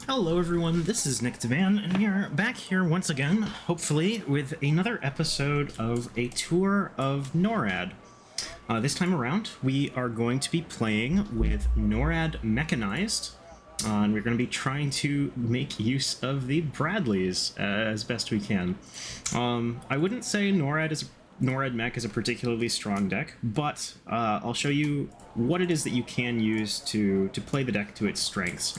Hello everyone, this is Nick Devan, and we are back here once again, hopefully, with another episode of a tour of NORAD. This time around, we are going to be playing with NORAD Mechanized, and we're going to be trying to make use of the Bradleys as best we can. I wouldn't say NORAD Mech is a particularly strong deck, but I'll show you what it is that you can use to play the deck to its strengths.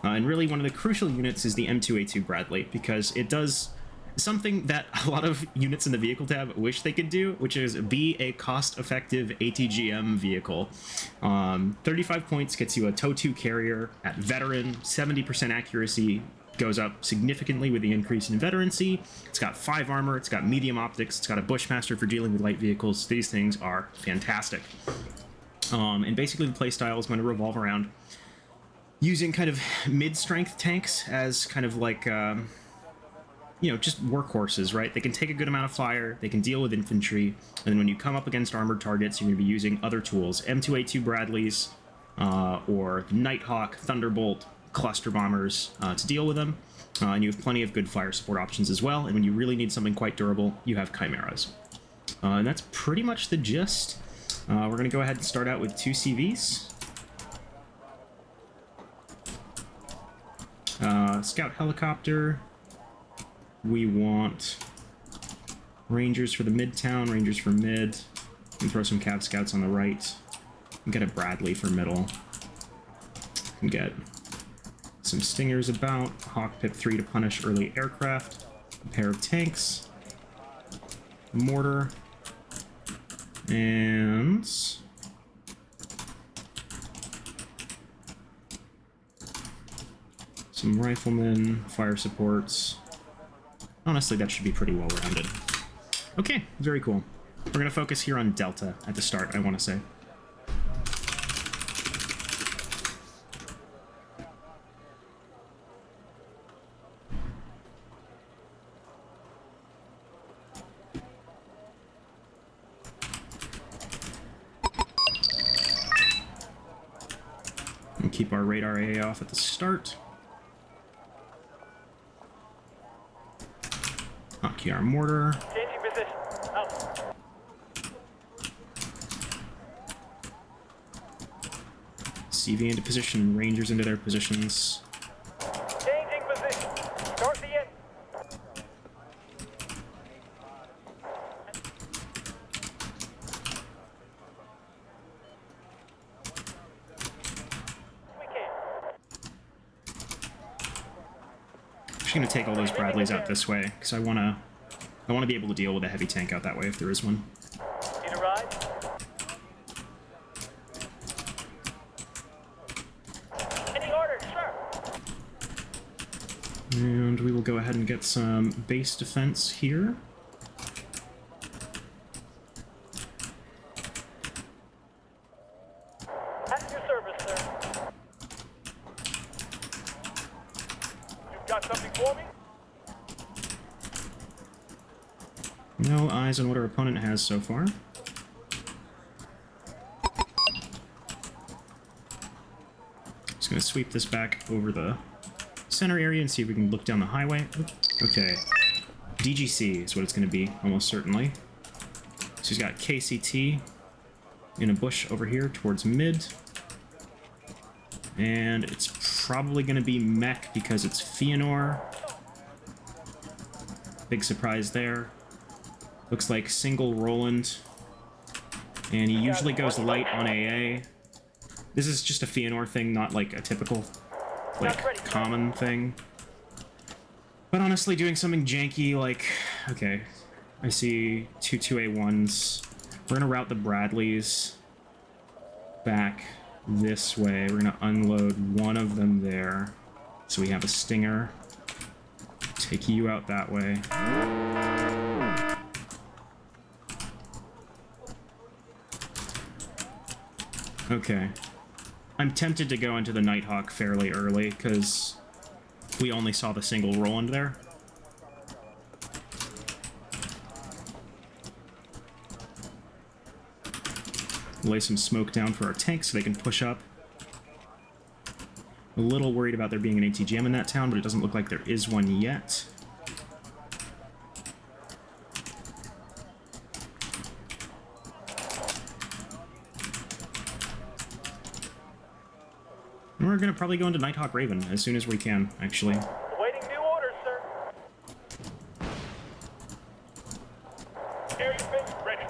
And really, one of the crucial units is the M2A2 Bradley, because it does something that a lot of units in the vehicle tab wish they could do, which is be a cost-effective ATGM vehicle. 35 points gets you a Tow 2 carrier at veteran, 70% accuracy, goes up significantly with the increase in veterancy. It's got 5 armor, it's got medium optics, it's got a Bushmaster for dealing with light vehicles. These things are fantastic. And basically the playstyle is going to revolve around using kind of mid-strength tanks as kind of like, just workhorses, right? They can take a good amount of fire, they can deal with infantry, and then when you come up against armored targets, you're going to be using other tools. M2A2 Bradleys, or Nighthawk, Thunderbolt, cluster bombers to deal with them. And you have plenty of good fire support options as well, and when you really need something quite durable, you have Chimeras. And that's pretty much the gist. We're going to go ahead and start out with 2 CVs. Scout helicopter. We want Rangers for the mid-town, Rangers for mid. And throw some Cav Scouts on the right. And get a Bradley for middle. And get some Stingers about. Hawk Pip 3 to punish early aircraft. A pair of tanks. A mortar. And some riflemen, fire supports. Honestly, that should be pretty well rounded. Okay, very cool. We're going to focus here on Delta at the start, I want to say. And keep our radar AA off at the start. Hotkey our mortar. Changing position. Out. CV into position, Rangers into their positions. Changing position. Start the end. We can. I'm just gonna take all those Bradleys out this way because I wanna be able to deal with a heavy tank out that way if there is one. Need a ride? Any orders, sir? And we will go ahead and get some base defense here. At your service, sir. You've got something for me? No eyes on what our opponent has so far. Just gonna sweep this back over the center area and see if we can look down the highway. Okay. DGC is what it's gonna be, almost certainly. So he's got KCT in a bush over here towards mid. And it's probably gonna be mech because it's Fëanor. Big surprise there. Looks like single Roland. And he usually goes light on AA. This is just a Fëanor thing, not like a typical, like, common thing. But honestly, doing something janky like... Okay, I see 2 2A1s. We're gonna route the Bradleys back this way. We're gonna unload one of them there. So we have a Stinger. Take you out that way. Okay. I'm tempted to go into the Nighthawk fairly early, because we only saw the single Roland there. Lay some smoke down for our tanks so they can push up. A little worried about there being an ATGM in that town, but it doesn't look like there is one yet. And we're going to probably go into Nighthawk Raven as soon as we can, actually. Awaiting new orders, sir. Area base ready.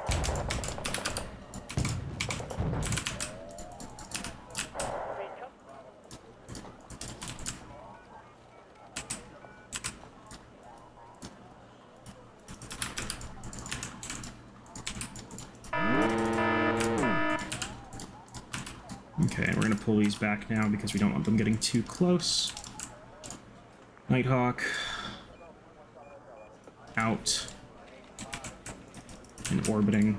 Okay, we're going to pull these back now because we don't want them getting too close. Nighthawk. Out. And orbiting.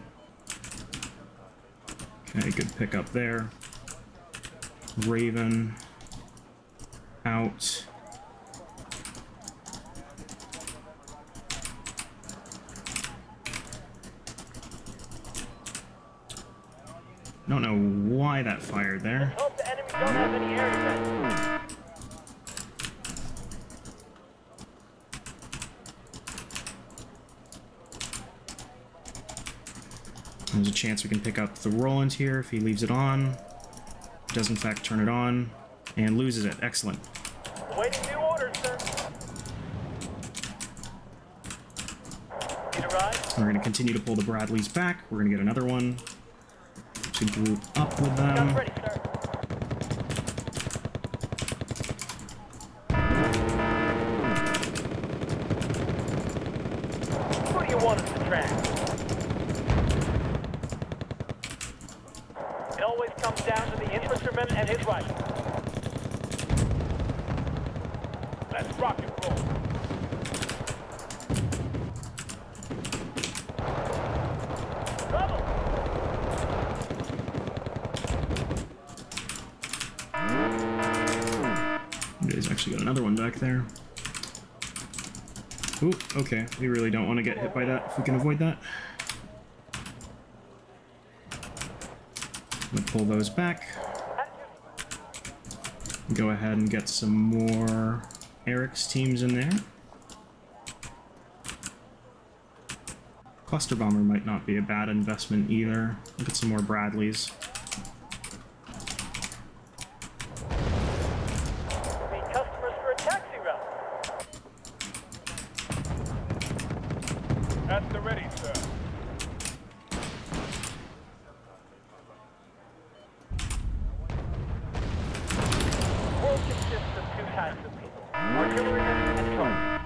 Okay, good pickup there. Raven. Out. Don't know why that fired there. Hope the enemy don't have any air defense. There's a chance we can pick up the Roland here if he leaves it on. Does in fact turn it on and loses it. Excellent. Awaiting new orders, sir. Need a ride? We're going to continue to pull the Bradleys back. We're going to get another one to group up with them. Guns ready, sir. Who do you want us to track? It always comes down to the infantryman and his rifle. Let's rock and roll. Trouble! He's actually got another one back there. Ooh, okay. We really don't want to get hit by that if we can avoid that. I'm gonna pull those back. Go ahead and get some more Eric's teams in there. Cluster Bomber might not be a bad investment either. Look at some more Bradleys. Need customers for a taxi route. At the ready, sir. World consists of two types of people: artillerymen and trolls.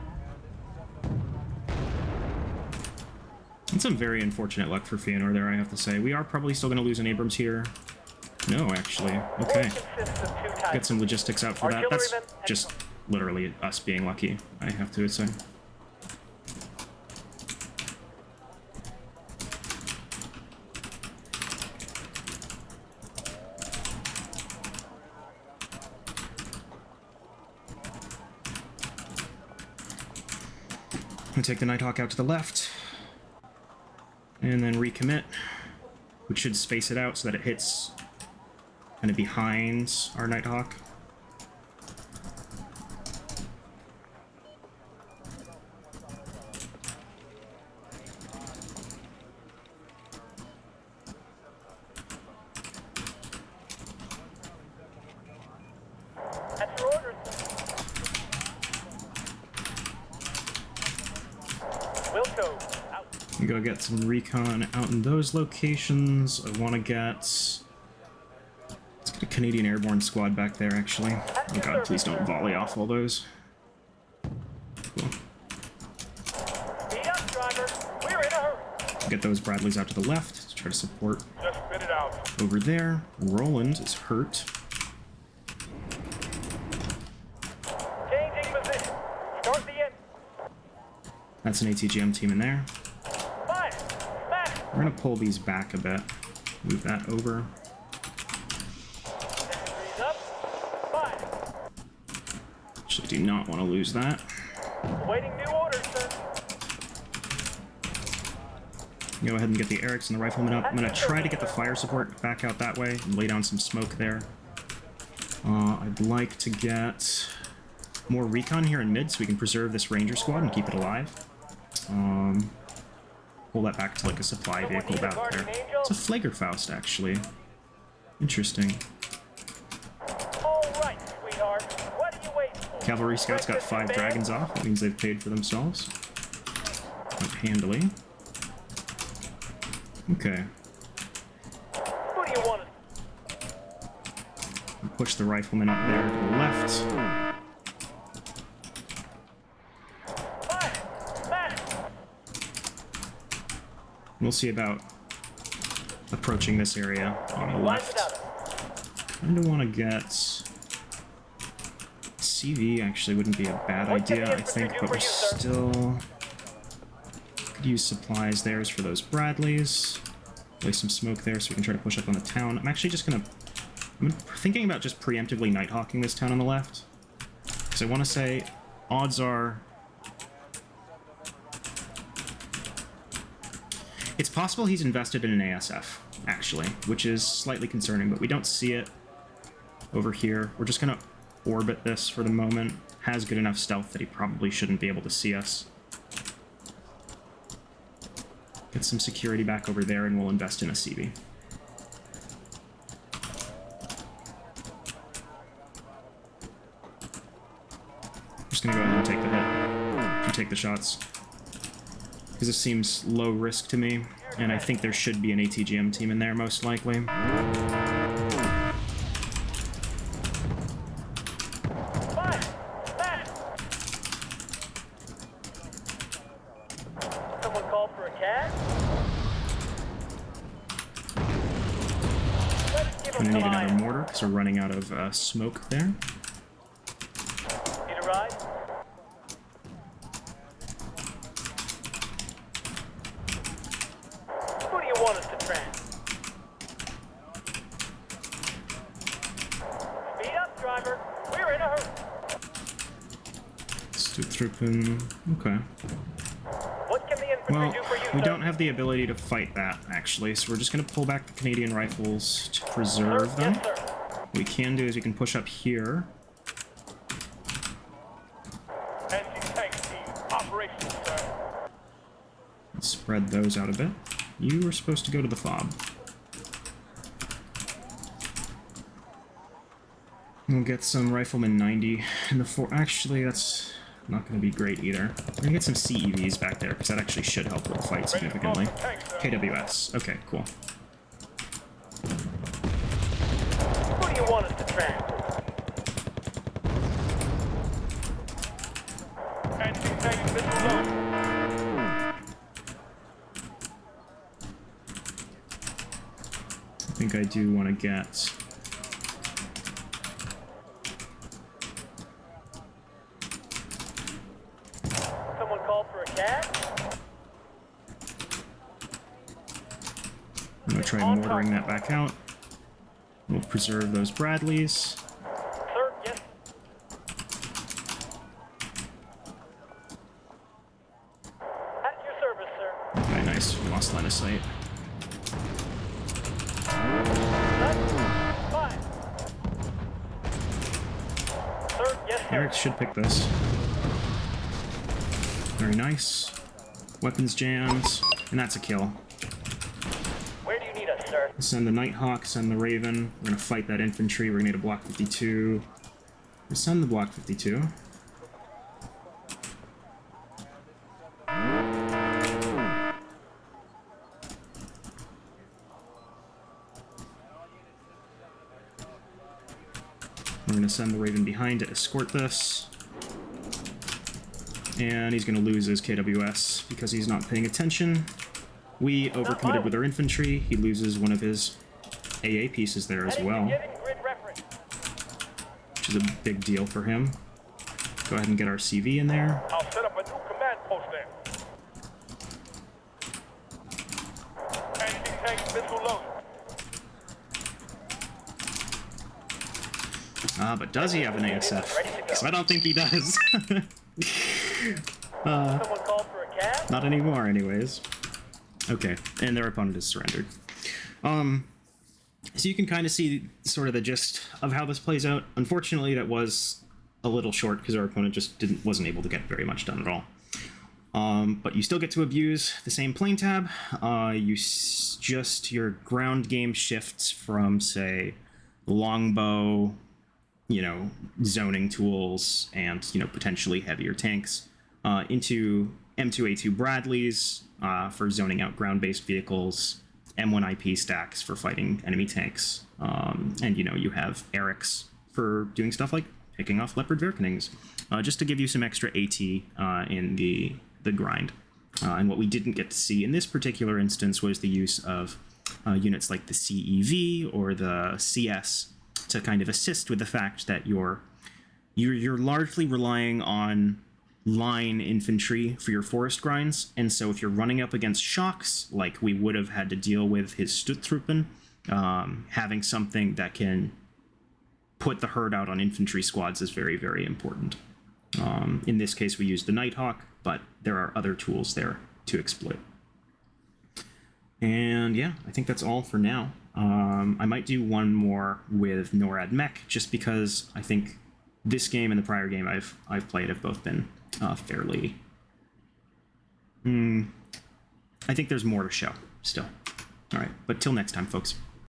And some very unfortunate luck for Feanor there, I have to say. We are probably still going to lose an Abrams here. No, actually. Okay. Get some logistics out for that. That's just literally us being lucky, I have to say. I'm gonna take the Nighthawk out to the left. And then recommit, which should space it out so that it hits kind of behind our Nighthawk. At your orders, sir. Wilco, out. We go get some recon out in those locations. I want to get... Let's get a Canadian Airborne squad back there, actually. Oh god, please don't volley off all those. Cool. Speed up, driver. We're in a hurry. Get those Bradleys out to the left to try to support Just spit it out. over there. Roland is hurt. Changing position. Start the end. That's an ATGM team in there. Fire. Smash. We're going to pull these back a bit. Move that over. Freeze up. Fire. Actually, do not want to lose that. Awaiting new orders, sir. Go ahead and get the Erics and the Riflemen up. I'm going to try to get the fire support back out that way and lay down some smoke there. I I'd like to get more recon here in mid so we can preserve this ranger squad and keep it alive. Pull that back to like a supply vehicle back there. It's a Flagerfaust, actually. Interesting. All right, sweetheart. What are you waiting for? Cavalry scouts got 5 dragons off. That means they've paid for themselves. Quite handily. Okay. Who do you want? Push the rifleman up there to the left. We'll see about approaching this area on the left. I kind of want to get... CV actually wouldn't be a bad idea, I think, but we're still... Could use supplies there for those Bradleys. Place some smoke there so we can try to push up on the town. I'm actually just gonna... I'm thinking about just preemptively nighthawking this town on the left. Because I want to say, odds are... It's possible he's invested in an ASF, actually, which is slightly concerning, but we don't see it over here. We're just going to orbit this for the moment. Has good enough stealth that he probably shouldn't be able to see us. Get some security back over there, and we'll invest in a CB. Just going to go ahead and take the hit. And take the shots. Because it seems low risk to me, and I think there should be an ATGM team in there, most likely. Someone called for a cab? Gonna need another mortar, because we're running out of smoke there. Need a ride? Who do you want us to trans? Speed up, driver. We're in a hurry. Stuttruppen. Okay. What can the infantry Well, do for you, we sir? don't have the ability to fight that, actually, so we're just going to pull back the Canadian rifles to preserve them. Yes, sir. What we can do is we can push up here. Anti-tank team, operational, sir. Spread those out a bit. You were supposed to go to the fob. We'll get some Rifleman 90 in the fort. Actually, that's not going to be great either. We're going to get some CEVs back there, because that actually should help with the fight significantly. KWS. Okay, cool. Who do you want us to trans? Anti-tank missile load. I think I do want to get... Someone called for a cab? I'm going to try mortaring that back out. We'll preserve those Bradleys. Sir, yes. At your service, sir. Okay, nice. We lost line of sight. Fine. Sir, yes, sir. Eric should pick this. Very nice. Weapons jammed. And that's a kill. Where do you need us, sir? Send the Nighthawk, send the Raven. We're gonna fight that infantry. We're gonna need a Block 52. We'll send the Block 52. We're gonna send the Raven behind to escort this. And he's gonna lose his KWS because he's not paying attention. We overcommitted with our infantry. He loses one of his AA pieces there as well, which is a big deal for him. Go ahead and get our CV in there. I'll set up a new command post there. Anti-tank missile load. Ah, but does he have an ASF? Because I don't think he does. Someone called for a cab? Not anymore, anyways. Okay, and their opponent is surrendered. So you can kind of see sort of the gist of how this plays out. Unfortunately, that was a little short because our opponent just wasn't able to get very much done at all. But you still get to abuse the same plane tab. Your ground game shifts from, say, longbow, zoning tools and, potentially heavier tanks, into M2A2 Bradleys for zoning out ground-based vehicles, M1 IP stacks for fighting enemy tanks, and, you have Erics for doing stuff like picking off Leopard Verkenings, just to give you some extra AT in the grind. And what we didn't get to see in this particular instance was the use of units like the CEV or the CS to kind of assist with the fact that you're largely relying on line infantry for your forest grinds, and so if you're running up against shocks like we would have had to deal with his Stutztruppen, having something that can put the herd out on infantry squads is very, very important. In this case, we used the Nighthawk, but there are other tools there to exploit. And yeah, I think that's all for now. I might do one more with NORAD Mech, just because I think this game and the prior game I've played have both been fairly... I think there's more to show still. All right, but till next time, folks.